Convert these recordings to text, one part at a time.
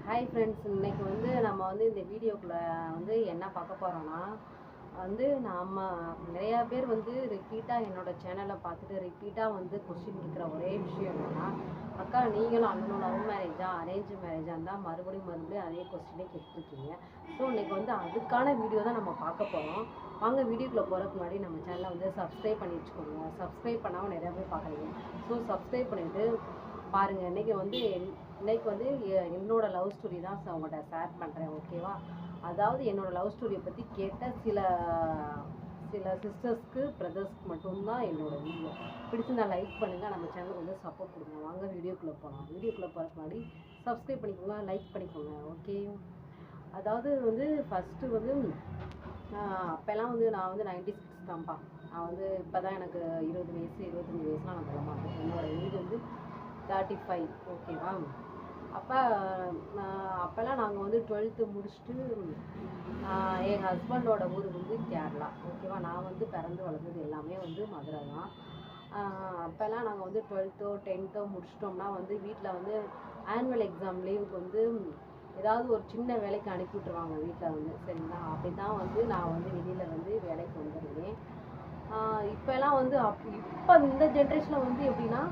Hi friends, இன்னைக்கு வந்து நம்ம வந்து இந்த வீடியோக்குள்ளே வந்து என்ன பார்க்க போகிறோன்னா வந்து நம்ம நிறையா பேர் வந்து ரிப்பீட்டாக என்னோடய சேனலை பார்த்துட்டு ரிப்பீட்டாக வந்து கொஸ்டின் கேட்குற ஒரே விஷயம் என்னென்னா, அக்கா நீங்களும் அண்ணனும் லவ் மேரேஜா அரேஞ்ச் மேரேஜாக இருந்தால் மறுபடியும் அதே கொஸ்டினே கேட்டுருக்கீங்க. ஸோ இன்றைக்கி வந்து அதுக்கான வீடியோ தான் நம்ம பார்க்க போகிறோம். வாங்க வீடியோக்குள்ளே போகிறதுக்கு முன்னாடி நம்ம சேனலை வந்து சப்ஸ்கிரைப் பண்ணி வச்சுக்கோங்க. சப்ஸ்கிரைப் பண்ணாமல் நிறையா பேர் பார்க்குறீங்க. ஸோ சப்ஸ்கிரைப் பண்ணிவிட்டு பாருங்கள். இன்றைக்கி வந்து என்னோடய லவ் ஸ்டோரி தான் உங்கள்கிட்ட ஷேர் பண்ணுறேன், ஓகேவா? அதாவது என்னோடய லவ் ஸ்டோரியை பற்றி கேட்ட சில சிஸ்டர்ஸ்க்கு பிரதர்ஸ்க்கு மட்டும்தான் என்னோடய வீடியோ பிடிச்சிருந்தா லைக் பண்ணுங்கள். நம்ம சேனலுக்கு வந்து சப்போர்ட் கொடுங்க. வாங்க வீடியோக்குள்ளே போகலாம். வீடியோக்குள்ளே போகிறதுக்கு முன்னாடி சப்ஸ்கிரைப் பண்ணிக்கோங்க, லைக் பண்ணிக்கோங்க, ஓகே? அதாவது வந்து ஃபஸ்ட்டு வந்து அப்போல்லாம் வந்து நான் வந்து 96 தான்ப்பா. நான் வந்து இப்போ தான் எனக்கு 20 வயசு 25 வயசுலாம் நான் சொல்ல மாட்டேன். என்னோடய ஏஜ் வந்து 35, ஓகேவா? அப்போல்லாம் நாங்கள் வந்து 12th முடிச்சுட்டு எங்கள் ஹஸ்பண்டோட ஊர் வந்து கேரளா, ஓகேவா? நான் வந்து பிறந்து வளர்ந்தது எல்லாமே வந்து மதுரை தான். அப்போல்லாம் நாங்கள் வந்து 12th 10th முடிச்சிட்டோம்னா வந்து வீட்டில் வந்து ஆனுவல் எக்ஸாம் லீவுக்கு வந்து ஏதாவது ஒரு சின்ன வேலைக்கு அனுப்பி விட்ருவாங்க வீட்டில் வந்து, சரிங்களா? அப்படி தான் வந்து நான் வந்து வெளியில் வந்து வேலைக்கு வந்துடுவேன். இப்போல்லாம் வந்து இப்போ இந்த ஜென்ரேஷனில் வந்து எப்படின்னா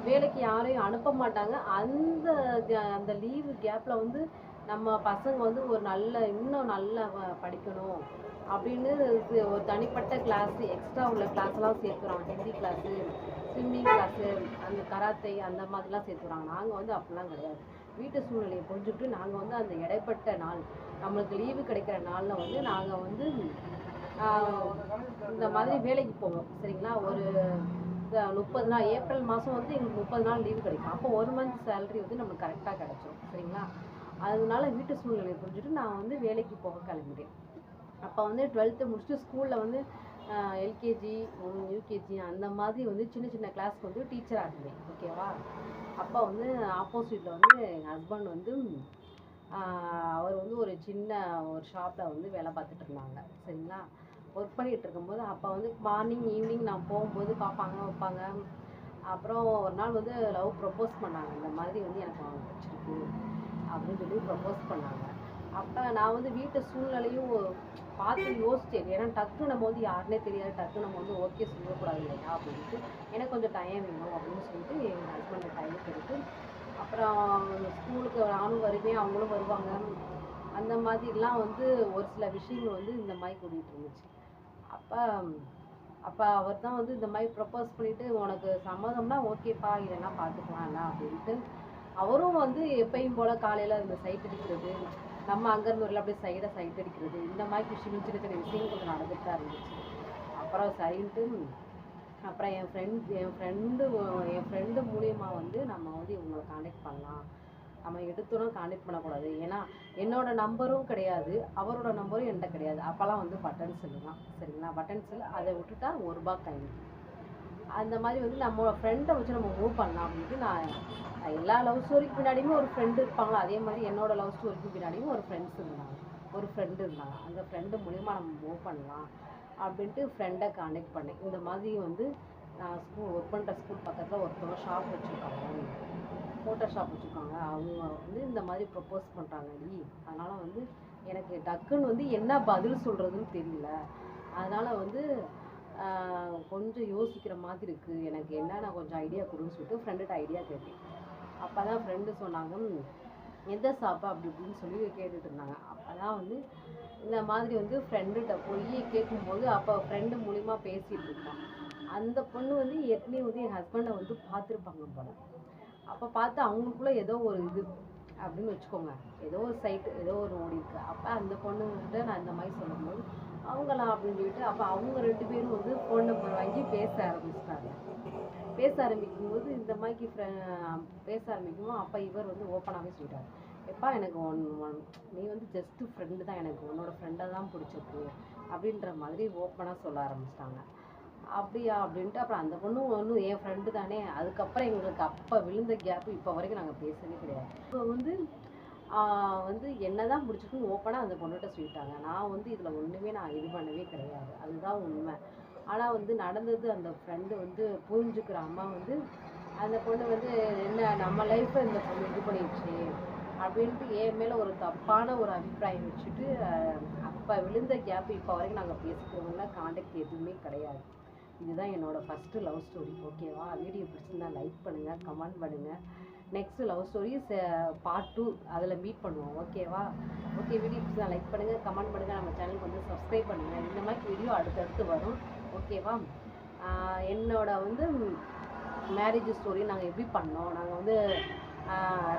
வேலைக்கு யாரையும் அனுப்ப மாட்டாங்க. அந்த லீவு கேப்பில் வந்து நம்ம பசங்க வந்து இன்னும் நல்லா படிக்கணும் அப்படின்னு ஒரு தனிப்பட்ட கிளாஸு, எக்ஸ்ட்ரா உள்ள கிளாஸ்லாம் சேர்த்துறாங்க. ஹிந்தி கிளாஸு, ஸ்விம்மிங் கிளாஸு, அந்த கராத்தே அந்த மாதிரிலாம் சேர்த்துறாங்க. நாங்கள் வந்து அப்படிலாம் கிடையாது. வீட்டு சூழ்நிலையை புரிஞ்சுக்கிட்டு நாங்கள் வந்து அந்த இடைப்பட்ட நாள், நம்மளுக்கு லீவு கிடைக்கிற நாளில் வந்து நாங்கள் வந்து இந்த மாதிரி வேலைக்கு போவோம், சரிங்களா? ஒரு 30 நாள், ஏப்ரல் மாதம் வந்து எங்களுக்கு 30 நாள் லீவு கிடைக்கும். அப்போ 1 மந்த் சேலரி வந்து நம்மளுக்கு கரெக்டாக கிடச்சிரும், சரிங்களா? அதனால வீட்டு சூழ்நிலையை புரிஞ்சுட்டு நான் வந்து வேலைக்கு போக கிளம்பிட்டேன். அப்போ வந்து 12th முடிச்சுட்டு ஸ்கூலில் வந்து எல்கேஜி யூகேஜி அந்த மாதிரி வந்து சின்ன சின்ன கிளாஸ்க்கு வந்து டீச்சராக இருந்தேன், ஓகேவா? அப்போ வந்து ஆப்போசிட்டில் வந்து எங்கள் ஹஸ்பண்ட் வந்து அவர் வந்து ஒரு சின்ன ஷாப்பில் வந்து வேலை பார்த்துட்டு இருந்தாங்க, சரிங்களா? ஒர்க் பண்ணிகிட்டு இருக்கும்போது அப்போ வந்து மார்னிங் ஈவினிங் நான் போகும்போது பார்ப்பாங்க வைப்பாங்க. அப்புறம் ஒரு நாள் வந்து லவ் ப்ரப்போஸ் பண்ணாங்க. இந்த மாதிரி வந்து எனக்கு அவங்க பிடிச்சிருக்கு அப்படின்னு சொல்லி ப்ரப்போஸ் பண்ணாங்க. அப்போ நான் வந்து வீட்டு சூழ்நிலையும் பார்த்து யோசித்தேன். ஏன்னா டக்கு நம்ம வந்து யாருன்னே தெரியாது, டக்கு நம்ம வந்து ஓகே சொல்லக்கூடாது இல்லையா அப்படின்ட்டு எனக்கு கொஞ்சம் டைம் வேணும் அப்படின்னு சொல்லிட்டு எங்கள் ஹஸ்பண்டை டைம் எடுத்து அப்புறம் ஸ்கூலுக்கு நானும் வருவேன், அவங்களும் வருவாங்க. அந்த மாதிரிலாம் வந்து ஒரு சில விஷயங்கள் வந்து இந்த மாதிரி கூட்டிகிட்டு இருந்துச்சு. அப்போ அவர் தான் வந்து இந்த மாதிரி ப்ரப்போஸ் பண்ணிவிட்டு உனக்கு சம்மதம்னா ஓகேப்பா, இல்லைன்னா பார்த்துக்கலாம்ல அப்படின்ட்டு அவரும் வந்து எப்பயும் போல் காலையில் இந்த சைட் அடிக்கிறது, நம்ம அங்கேருந்து வரல அப்படியே சைட் அடிக்கிறது, இந்த மாதிரி விஷயங்கள் சின்ன சின்ன விஷயங்கள் கொஞ்சம் நடந்துட்டு தான் இருந்துச்சு. அப்புறம் சரின்ட்டு அப்புறம் என் ஃப்ரெண்டு மூலியமாக வந்து நம்ம வந்து இவங்களை காண்டக்ட் பண்ணலாம், நம்ம எடுத்தோன்னு காண்டக்ட் பண்ணக்கூடாது. ஏன்னா என்னோட நம்பரும் கிடையாது, அவரோட நம்பரும் என்கிட்ட கிடையாது. அப்போல்லாம் வந்து பட்டன் செல்லு தான், சரிங்களா? பட்டன் செல்லு, அதை விட்டுட்டா ₹1 காயின். அந்த மாதிரி வந்து நம்ம ஃப்ரெண்டை வச்சு நம்ம மூவ் பண்ணலாம் அப்படின்ட்டு நான் எல்லா லவ் ஸ்டோரிக்கு பின்னாடியுமே ஒரு ஃப்ரெண்டு இருப்பாங்க. அதே மாதிரி என்னோடய லவ் ஸ்டோரிக்கு பின்னாடியும் ஒரு ஃப்ரெண்டு இருந்தாங்க. அந்த ஃப்ரெண்டு மூலிமா நம்ம மூவ் பண்ணலாம் அப்படின்ட்டு ஃப்ரெண்டை காண்டக்ட் பண்ணேன். இந்த மாதிரி வந்து நான் ஒர்க் பண்ணுற ஸ்கூல் பக்கத்தில் ஒருத்தவங்க ஷாப் வச்சுருக்காங்க, ஃபோட்டோ ஷாப் வச்சுருக்காங்க. அவங்க வந்து இந்த மாதிரி ப்ரப்போஸ் பண்ணுறாங்கடி, அதனால் வந்து எனக்கு டக்குன்னு வந்து என்ன பதில் சொல்கிறதுன்னு தெரியல, அதனால் வந்து கொஞ்சம் யோசிக்கிற மாதிரி இருக்குது, எனக்கு என்னென்ன கொஞ்சம் ஐடியா கொடுன்னு சொல்லிட்டு ஃப்ரெண்டுகிட்ட ஐடியா கேட்டேன். அப்போ தான் ஃப்ரெண்டு சொன்னாங்க, எந்த ஷாப்பா அப்படி இப்படின்னு சொல்லி கேட்டுட்டு இருந்தாங்க. அப்போ தான் வந்து இந்த மாதிரி வந்து ஃப்ரெண்டுகிட்ட போய் கேட்கும்போது அப்போ ஃப்ரெண்டு மூலிமா பேசிகிட்டு இருப்பான். அந்த பொண்ணு வந்து ஏற்கனவே வந்து என் ஹஸ்பண்டை வந்து பார்த்துருப்பாங்க போல. அப்போ பார்த்து அவங்களுக்குள்ள ஏதோ ஒரு இது அப்படின்னு வச்சுக்கோங்க, ஏதோ ஒரு சைட்டு ஏதோ ஒரு ஓடி இருக்கு. அப்போ அந்த பொண்ணுகிட்ட நான் இந்த மாதிரி சொல்லும்போது அவங்களா அப்படின்னு சொல்லிட்டு அப்போ அவங்க 2 பேரும் வந்து ஃபோன் நம்பர் வாங்கி பேச ஆரம்பிச்சிட்டாங்க. பேச ஆரம்பிக்கும்போது இந்த மாதிரி பேச ஆரம்பிக்கும்போது அப்போ இவர் வந்து ஓப்பனாகவே சொல்லிட்டார், எப்பா எனக்கு நீ வந்து ஜஸ்ட்டு ஃப்ரெண்டு தான், எனக்கு உன்னோட ஃப்ரெண்டை தான் பிடிச்சிருக்கு அப்படின்ற மாதிரி ஓப்பனாக சொல்ல ஆரம்பிச்சிட்டாங்க. அப்படியா அப்படின்ட்டு அப்புறம் அந்த பொண்ணு ஒன்றும் என் ஃப்ரெண்டு தானே. அதுக்கப்புறம் எங்களுக்கு அப்போ விழுந்த கேப்பு இப்போ வரைக்கும் நாங்கள் பேசவே கிடையாது. இப்போ வந்து என்ன தான் பிடிச்சிருக்குன்னு ஓப்பனாக அந்த பொண்ணுகிட்ட சொல்லிட்டாங்க. நான் வந்து இதில் ஒன்றுமே நான் இது பண்ணவே கிடையாது, அதுதான் உண்மை. ஆனால் வந்து நடந்தது அந்த ஃப்ரெண்டு வந்து புரிஞ்சுக்கிற அம்மா வந்து அந்த பொண்ணு வந்து என்ன நம்ம லைஃப்பை இந்த பொண்ணு இது பண்ணிடுச்சு அப்படின்ட்டு என் மேலே ஒரு தப்பான ஒரு அபிப்பிராயம் வச்சுட்டு அப்போ விழுந்த கேப் இப்போ வரைக்கும் நாங்கள் பேசிக்கிறவங்கள காண்டாக்ட் எதுவுமே கிடையாது. இதுதான் என்னோட ஃபஸ்ட்டு லவ் ஸ்டோரி. ஓகேவா? வீடியோ பிடிச்சிருந்தா லைக் பண்ணுங்கள், கமெண்ட் பண்ணுங்கள். நெக்ஸ்ட்டு லவ் ஸ்டோரி பார்ட் 2 அதில் மீட் பண்ணுவோம். ஓகேவா? ஓகே, வீடியோ பிடிச்சிருந்தா லைக் பண்ணுங்கள், கமெண்ட் பண்ணுங்கள், நம்ம சேனலுக்கு வந்து சப்ஸ்கிரைப் பண்ணுங்கள். இந்த மாதிரி வீடியோ அடுத்தடுத்து வரும். ஓகேவா? என்னோட வந்து மேரேஜ் ஸ்டோரி நாங்கள் எப்படி பண்ணோம், நாங்கள் வந்து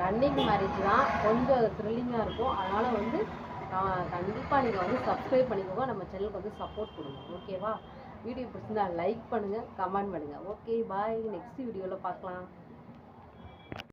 ரன்னிங் மேரேஜ் தான், கொஞ்சம் த்ரில்லிங்காக இருக்கும். அதனால் வந்து கண்டிப்பாக நீங்கள் வந்து சப்ஸ்கிரைப் பண்ணிக்கோங்க, நம்ம சேனலுக்கு வந்து சப்போர்ட் கொடுங்க. ஓகேவா? வீடியோ பிடிச்சிருந்தா லைக் பண்ணுங்கள், கமெண்ட் பண்ணுங்கள். ஓகே, பாய். நெக்ஸ்ட் வீடியோவில் பார்க்கலாம்.